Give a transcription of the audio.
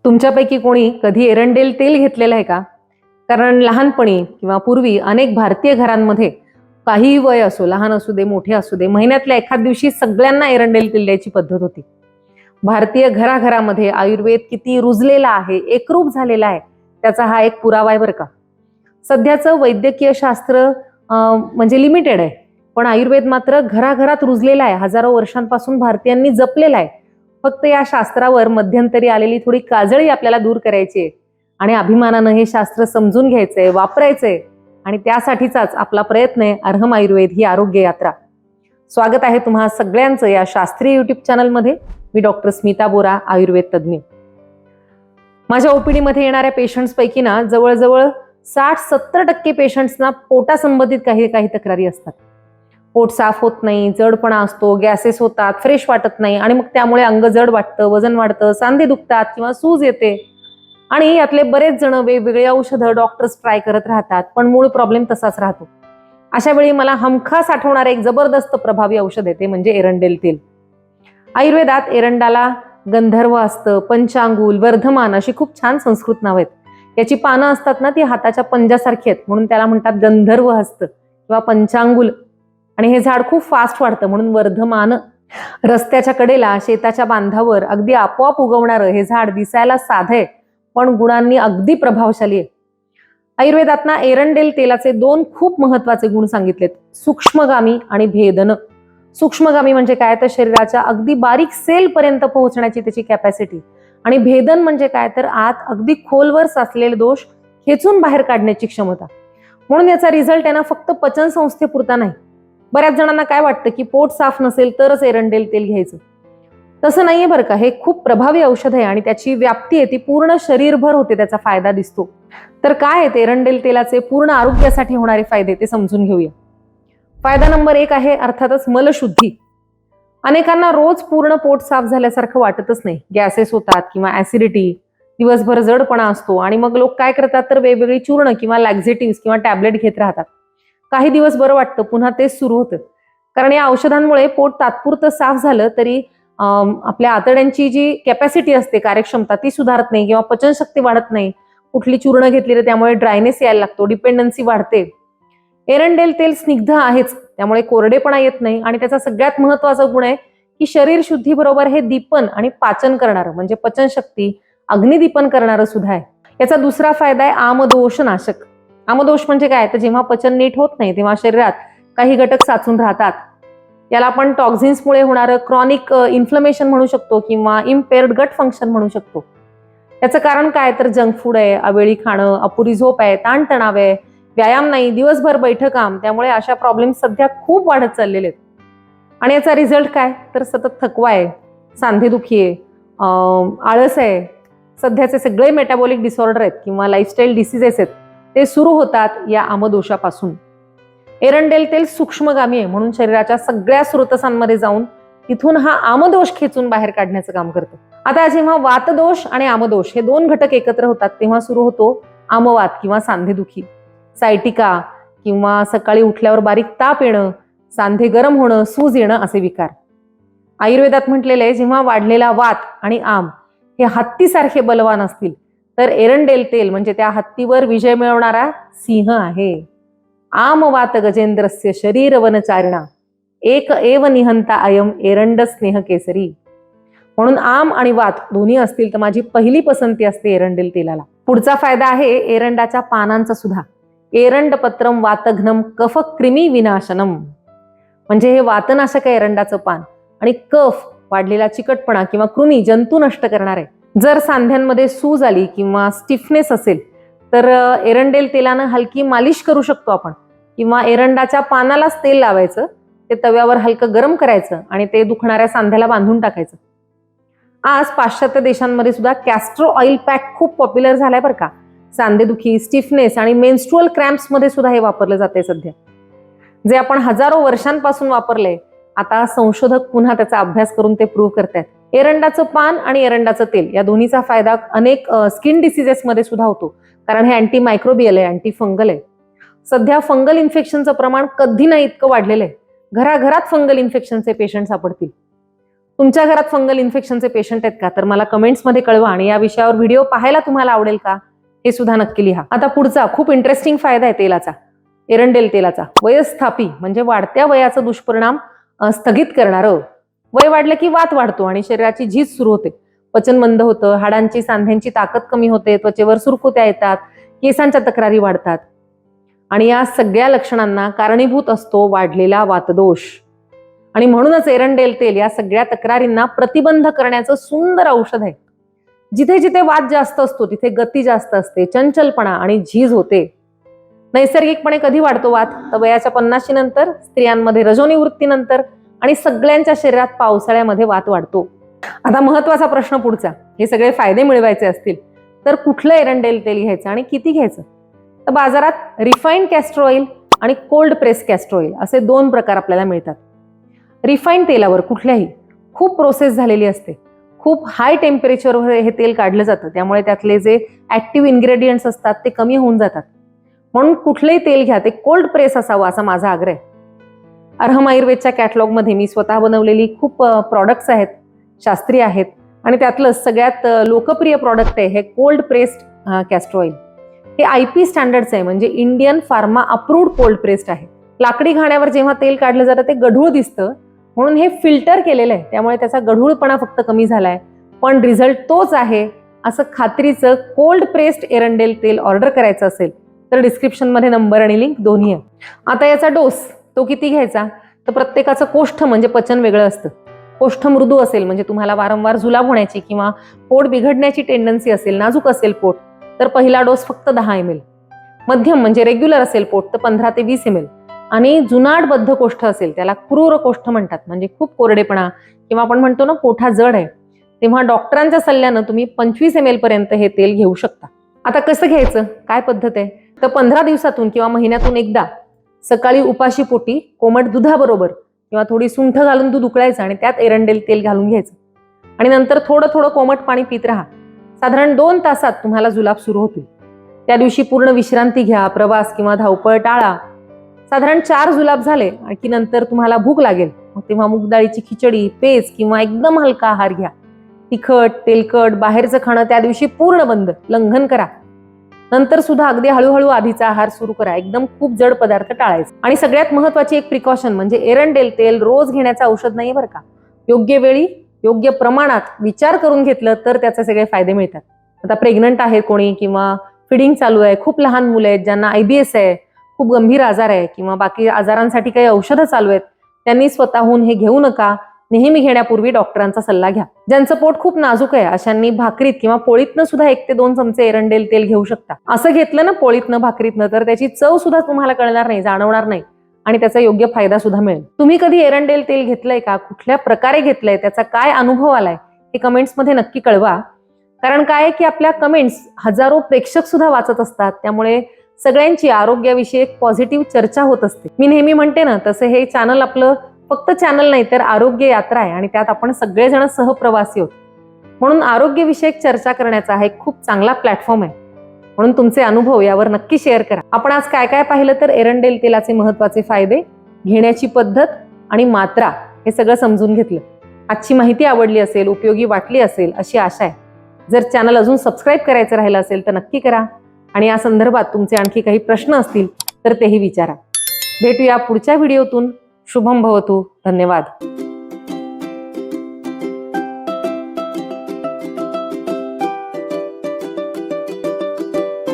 तुमच्यापैकी कोणी कधी एरंडेल तेल घेतलेलं आहे का? कारण लहानपणी किंवा पूर्वी अनेक भारतीय घरांमध्ये काहीही वय असो, लहान असू दे, मोठे असू दे, महिन्यातल्या एखाद दिवशी सगळ्यांना एरंडेल तेल द्यायची पद्धत होती. भारतीय घराघरामध्ये आयुर्वेद किती रुजलेला आहे, एकरूप झालेला आहे, त्याचा हा एक पुरावा आहे बरं का. सध्याचं वैद्यकीय शास्त्र म्हणजे लिमिटेड आहे, पण आयुर्वेद मात्र घराघरात रुजलेला आहे. हजारो वर्षांपासून भारतीयांनी जपलेला आहे. फक्त या शास्त्रावर मध्यंतरी आलेली थोडी काजळी आपल्याला दूर करायची आहे आणि अभिमानानं हे शास्त्र समजून घ्यायचंय, वापरायचंय आणि त्यासाठीचाच आपला प्रयत्न आहे अर्हम आयुर्वेद ही आरोग्य यात्रा. स्वागत आहे तुम्हा सगळ्यांचं या शास्त्रीय युट्यूब चॅनलमध्ये. मी डॉक्टर स्मिता बोरा, आयुर्वेद तज्ज्ञ. माझ्या ओपीडी मध्ये येणाऱ्या पेशंट्स पैकी ना जवळजवळ 60-70% पेशंट्सना पोटासंबंधित काही तक्रारी असतात. पोट साफ होत नाही, जडपणा असतो, गॅसेस होतात, फ्रेश वाटत नाही आणि मग त्यामुळे अंग जड वाटतं, वजन वाढतं, सांधे दुखतात किंवा सूज येते. आणि यातले बरेच जण वेगवेगळी औषधं डॉक्टर्स ट्राय करत राहतात, पण मूळ प्रॉब्लेम तसाच राहतो. अशा वेळी मला हमखास आठवणारे एक जबरदस्त प्रभावी औषध आहे, ते म्हणजे एरंडेल तेल. आयुर्वेदात एरंडाला गंधर्व असतं, पंचांगुल, वर्धमान अशी खूप छान संस्कृत नाव आहेत. याची पानं असतात ना, ती हाताच्या पंजासारखी आहेत, म्हणून त्याला म्हणतात गंधर्व हस्त किंवा पंचांगुल. आणि हे झाड खूप फास्ट वाढतं म्हणून वर्धमान. रस्त्याच्या कडेला, शेताच्या बांधावर अगदी आपोआप उगवणारं हे झाड दिसायला साधं आहे, पण गुणांनी अगदी प्रभावशाली आहे. आयुर्वेदात ना एरंडेल तेलाचे 2 खूप महत्वाचे गुण सांगितलेत, सूक्ष्मगामी आणि भेदन. सूक्ष्मगामी म्हणजे काय, तर शरीराच्या अगदी बारीक सेल पर्यंत पोहोचण्याची त्याची कॅपॅसिटी. आणि भेदन म्हणजे काय, तर आत अगदी खोलवर साचलेले दोष खेचून बाहेर काढण्याची क्षमता. म्हणून याचा रिझल्ट आहे ना फक्त पचन संस्थेपुरता नाही. बऱ्याच जणांना काय वाटतं की पोट साफ नसेल तरच एरंडेल तेल घ्यायचं. तसं नाहीये बरं का. हे खूप प्रभावी औषध आहे आणि त्याची व्याप्ती आहे ती पूर्ण शरीरभर होते, त्याचा फायदा दिसतो. तर काय आहेत एरंडेल तेलाचे पूर्ण आरोग्यासाठी होणारे फायदे ते समजून घेऊया. फायदा नंबर 1 आहे अर्थातच मलशुद्धी. अनेकांना रोज पूर्ण पोट साफ झाल्यासारखं वाटतच नाही. गॅसेस होतात किंवा ऍसिडिटी, दिवसभर जडपणा असतो आणि मग लोक काय करतात तर वेगवेगळी चूर्ण किंवा लॅक्झेटिव्ह किंवा टॅबलेट घेत राहतात. काही दिवस बरं वाटतं, पुन्हा तेच सुरू होतं. कारण या औषधांमुळे पोट तात्पुरतं साफ झालं तरी आपल्या आतड्यांची जी कॅपॅसिटी असते, कार्यक्षमता, ती सुधारत नाही किंवा पचनशक्ती वाढत नाही. कुठली चूर्ण घेतली तर त्यामुळे ड्रायनेस यायला लागतो, डिपेंडन्सी वाढते. एरंडेल तेल स्निग्ध आहेच, त्यामुळे कोरडेपणा येत नाही आणि त्याचा सगळ्यात महत्वाचा गुण आहे की शरीर शुद्धीबरोबर हे दीपन आणि पाचन करणारं म्हणजे पचनशक्ती, अग्निदीपन करणारं सुद्धा आहे. याचा दुसरा फायदा आहे आमदोष नाशक. आमदोष म्हणजे काय, तर जेव्हा पचन नीट होत नाही तेव्हा शरीरात काही घटक साचून राहतात. याला आपण टॉक्झिन्समुळे होणारं क्रॉनिक इन्फ्लमेशन म्हणू शकतो किंवा इम्पेअर्ड गट फंक्शन म्हणू शकतो. याचं कारण काय, तर जंक फूड आहे, अवेळी खाणं, अपुरी झोप आहे, ताणतणाव आहे, व्यायाम नाही, दिवसभर बैठं काम, त्यामुळे अशा प्रॉब्लेम सध्या खूप वाढत चाललेले आहेत. आणि याचा रिझल्ट काय, तर सतत थकवा आहे, सांधेदुखी आहे, आळस आहे. सध्याचे सगळे मेटाबॉलिक डिसऑर्डर आहेत किंवा लाईफस्टाईल डिसीजेस आहेत, ते सुरू होतात या आमदोषापासून. एरंडेल तेल सूक्ष्मगामी आहे म्हणून शरीराच्या सगळ्या स्रोतसांमध्ये जाऊन तिथून हा आमदोष खेचून बाहेर काढण्याचं काम करतं. आता जेव्हा वातदोष आणि आमदोष हे 2 घटक एकत्र होतात तेव्हा सुरू होतो आमवात किंवा सांधेदुखी, सायटिका किंवा सकाळी उठल्यावर बारीक ताप येणं, सांधे गरम होणं, सूज येणं असे विकार. आयुर्वेदात म्हटलेलं आहे, जेव्हा वाढलेला वात आणि आम हे हत्तीसारखे बलवान असतील तर एरंडेल तेल म्हणजे त्या हत्तीवर विजय मिळवणारा सिंह आहे. आम वात गजेंद्रस्य शरीर वनचारिणा एक एव निहंता अयम एरंड स्नेह केसरी. म्हणून आम आणि वात दोन्ही असतील तर माझी पहिली पसंती असते एरंडेल तेलाला. पुढचा फायदा आहे एरंडाच्या पानांचा सुद्धा. एरंड पत्रम वातघ्नम कफ क्रिमी विनाशनम. म्हणजे हे वातनाशक आहे एरंडाचं पान आणि कफ, वाढलेला चिकटपणा किंवा कृमी, जंतू नष्ट करणार आहे. जर सांध्यांमध्ये सूज आली किंवा स्टिफनेस असेल तर एरंडेल तेलानं हलकी मालिश करू शकतो आपण किंवा एरंडाच्या पानालाच तेल लावायचं, ते तव्यावर हलकं गरम करायचं आणि ते दुखणाऱ्या सांध्याला बांधून टाकायचं. आज पाश्चात्य देशांमध्ये सुद्धा कॅस्ट्रो ऑइल पॅक खूप पॉप्युलर झालाय बरं का. सांधेदुखी, स्टिफनेस आणि मेन्स्ट्रुअल क्रॅम्प्स मध्ये सुद्धा हे वापरलं जाते सध्या. जे आपण हजारो वर्षांपासून वापरलंय, आता संशोधक पुन्हा त्याचा अभ्यास करून ते प्रूव्ह करतायत. एरंडाचं पान आणि एरंडाचं तेल या दोन्हीचा फायदा अनेक स्किन डिसीजेस मध्ये सुद्धा होतो, कारण हे अँटी मायक्रोबियल आहे, अँटी फंगल आहे. सध्या फंगल इन्फेक्शनचं प्रमाण कधी नाही इतकं वाढलेलं आहे. घराघरात फंगल इन्फेक्शनचे पेशंट सापडतील. तुमच्या घरात फंगल इन्फेक्शनचे पेशंट आहेत का? तर मला कमेंट्समध्ये कळवा आणि या विषयावर व्हिडिओ पाहायला तुम्हाला आवडेल का हे सुद्धा नक्की लिहा. आता पुढचा खूप इंटरेस्टिंग फायदा आहे तेलाचा, एरंडेल तेलाचा. वयस्थापी म्हणजे वाढत्या वयाचा दुष्परिणाम स्थगित करणारं. वय वाढलं की वात वाढतो आणि शरीराची झीज सुरू होते, पचन मंद होतं, हाडांची सांध्यांची ताकद कमी होते, त्वचेवर सुरकुत्या येतात, केसांच्या तक्रारी वाढतात. आणि या सगळ्या लक्षणांना कारणीभूत असतो वाढलेला वातदोष. आणि म्हणूनच एरंडेल तेल या सगळ्या तक्रारींना प्रतिबंध करण्याचं सुंदर औषध आहे. जिथे जिथे वात जास्त असतो तिथे गती जास्त असते, चंचलपणा आणि झीज होते. नैसर्गिकपणे कधी वाढतो वात? तर वयाच्या 50 नंतर, स्त्रियांमध्ये रजोनिवृत्तीनंतर आणि सगळ्यांच्या शरीरात पावसाळ्यामध्ये वात वाढतो. आता महत्वाचा प्रश्न पुढचा, हे सगळे फायदे मिळवायचे असतील तर कुठलं एरंडेल तेल घ्यायचं आणि किती घ्यायचं? तर बाजारात रिफाईंड कॅस्टर ऑइल आणि कोल्ड प्रेस कॅस्टर ऑइल असे 2 प्रकार आपल्याला मिळतात. रिफाईंड तेलावर कुठल्याही खूप प्रोसेस झालेली असते, खूप हाय टेम्परेचरवर हे तेल काढलं जातं, त्यामुळे त्यातले जे ऍक्टिव्ह इन्ग्रेडियंट्स असतात ते कमी होऊन जातात. म्हणून कुठलंही तेल घ्या ते कोल्ड प्रेस असावं असा माझा आग्रह आहे. अरहम आयुर्वेदच्या कॅटलॉगमध्ये मी स्वतः बनवलेली खूप प्रॉडक्ट्स आहेत, शास्त्रीय आहेत आणि त्यातलं सगळ्यात लोकप्रिय प्रॉडक्ट आहे हे कोल्ड प्रेस्ड कॅस्टर ऑइल. हे IP स्टँडर्डचं आहे, म्हणजे Indian pharma approved cold pressed आहे. लाकडी घाण्यावर जेव्हा तेल काढलं जातं ते गढूळ दिसतं, म्हणून हे फिल्टर केलेलं आहे, त्यामुळे त्याचा गढूळपणा फक्त कमी झालाय, पण रिझल्ट तोच आहे असं खात्रीचं कोल्ड प्रेस्ड एरंडेल तेल ऑर्डर करायचं असेल तर डिस्क्रिप्शनमध्ये नंबर आणि लिंक दोन्ही आहे. आता याचा डोस तो किती घ्यायचा? तर प्रत्येकाचं कोष्ठ म्हणजे पचन वेगळं असतं. कोष्ठ मृदू असेल म्हणजे तुम्हाला वारंवार जुलाब होण्याची किंवा पोट बिघडण्याची टेंडन्सी असेल, नाजूक असेल पोट, तर पहिला डोस फक्त 10 ml. मध्यम म्हणजे रेग्युलर असेल पोट तर 15 ते 20 ml. आणि जुनाडबद्ध कोष्ठ असेल, त्याला क्रूर कोष्ठ म्हणतात, म्हणजे खूप कोरडेपणा किंवा आपण म्हणतो ना पोठा जड आहे, तेव्हा डॉक्टरांच्या सल्ल्यानं तुम्ही 25 ml पर्यंत हे तेल घेऊ शकता. आता कसं घ्यायचं, काय पद्धत आहे? तर 15 दिवसातून किंवा महिन्यातून एकदा सकाळी उपाशी पोटी कोमट दुधाबरोबर किंवा थोडी सुंठ घालून दूध उकळायचं आणि त्यात एरंडेल तेल घालून घ्यायचं आणि नंतर थोडं थोडं कोमट पाणी पित राहा. साधारण 2 तासात तुम्हाला जुलाब सुरू होतील. त्या दिवशी पूर्ण विश्रांती घ्या, प्रवास किंवा धावपळ टाळा. साधारण 4 जुलाब झाले की नंतर तुम्हाला भूक लागेल, मग तेव्हा मूग डाळीची खिचडी, पेज किंवा एकदम हलका आहार घ्या. तिखट, तेलकट, बाहेरचं खाणं त्या दिवशी पूर्ण बंद, लंघन करा. नंतर सुद्धा अगदी हळूहळू आधीचा आहार सुरू करा. एकदम खूप जड पदार्थ टाळायचे. आणि सगळ्यात महत्वाची एक प्रिकॉशन म्हणजे एरंडेल तेल रोज घेण्याचं औषध नाही बरं का. योग्य वेळी, योग्य प्रमाणात विचार करून घेतलं तर त्याचे सगळे फायदे मिळतात. आता प्रेग्नंट आहे कोणी किंवा फिडिंग चालू आहे, खूप लहान मुलं आहेत ज्यांना IBS आहे, खूप गंभीर आजार आहे किंवा बाकी आजारांसाठी काही औषधं चालू आहेत, त्यांनी स्वतःहून हे घेऊ नका. नेहमी घेण्यापूर्वी डॉक्टरांचा सल्ला घ्या. ज्यांचं पोट खूप नाजूक आहे अशांनी भाकरीत किंवा पोळीतनं सुद्धा 1 ते 2 चमचे एरंडेल तेल घेऊ शकता. असं घेतलं ना पोळीतनं भाकरीतनं तर त्याची चव सुद्धा तुम्हाला कळणार नाही, जाणवणार नाही आणि त्याचा योग्य फायदा सुद्धा मिळेल. तुम्ही कधी एरंडेल तेल घेतलंय का? कुठल्या प्रकारे घेतलंय? त्याचा काय अनुभव आलाय हे कमेंट्समध्ये नक्की कळवा. कारण काय आहे की आपल्या कमेंट्स हजारो प्रेक्षक सुद्धा वाचत असतात, त्यामुळे सगळ्यांची आरोग्याविषयक पॉझिटिव्ह चर्चा होत असते. मी नेहमी म्हणते ना तसं हे चॅनल आपलं फक्त चॅनल नाही तर आरोग्य यात्रा आहे आणि त्यात आपण सगळेजण सहप्रवासी आहोत. म्हणून आरोग्यविषयक चर्चा करण्याचा हा एक खूप चांगला प्लॅटफॉर्म आहे. म्हणून तुमचे अनुभव यावर नक्की शेअर करा. आपण आज काय काय पाहिलं तर एरंडेल तेलाचे महत्वाचे फायदे, घेण्याची पद्धत आणि मात्रा हे सगळं समजून घेतलं. आजची माहिती आवडली असेल, उपयोगी वाटली असेल अशी आशा आहे. जर चॅनल अजून सबस्क्राईब करायचं राहिलं असेल तर नक्की करा आणि या संदर्भात तुमचे आणखी काही प्रश्न असतील तर तेही विचारा. भेटूया पुढच्या व्हिडिओतून. शुभम भवतु. धन्यवाद.